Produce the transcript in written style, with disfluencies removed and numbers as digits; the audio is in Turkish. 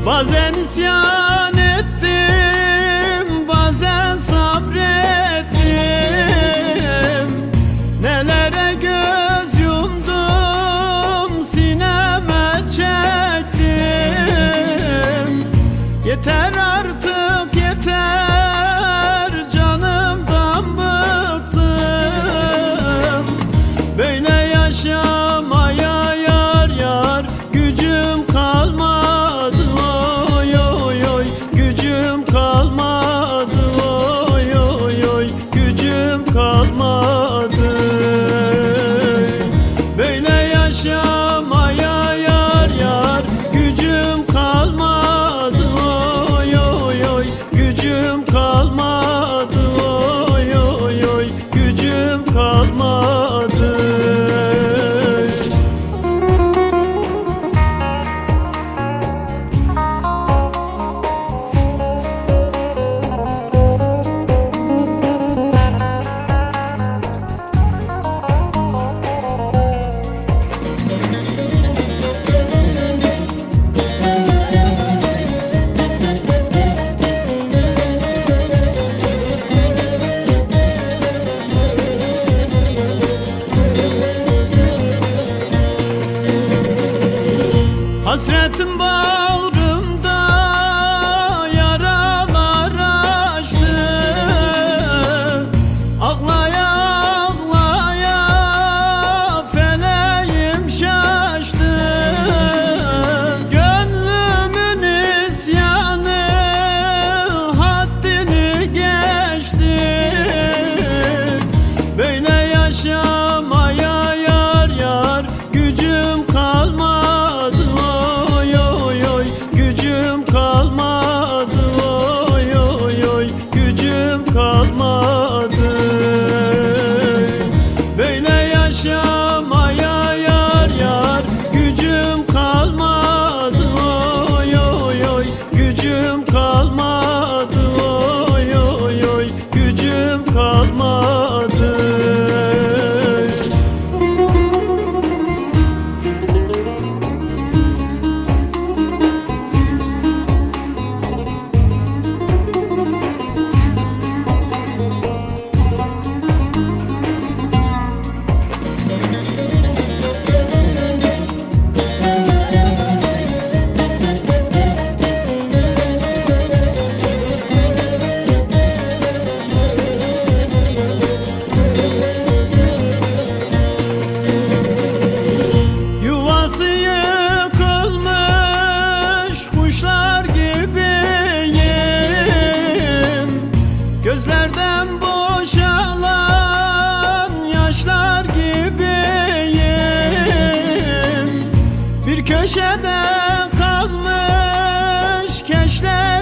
Bazen isyan ettim, bazen sabrettim. Nelere göz yumdum, sineme çektim. Yeter artık yeter, canımdan bıktım. Böyle yaşamaya yar yar gücüm kalmadı. Böyle yaşamaya yar yar gücüm kalmadı, oy oy oy gücüm kalmadı, oy oy oy gücüm kalmadı. Hasretim bağrımda yaralar açtı. Ağlaya ağlaya feleğim şaştı. Gönlümün isyanı haddini geçti. Böyle yaşamaya yar yar gücüm kalmadı. Gücüm kalmadı, oy oy oy gücüm kalmadı. Böyle yaşamaya yar yar gücüm kalmadı, oy oy oy gücüm kalmadı, oy oy oy gücüm kalmadı. Gözlerden boşalan yaşlar gibiyim. Bir köşede kalmış keşler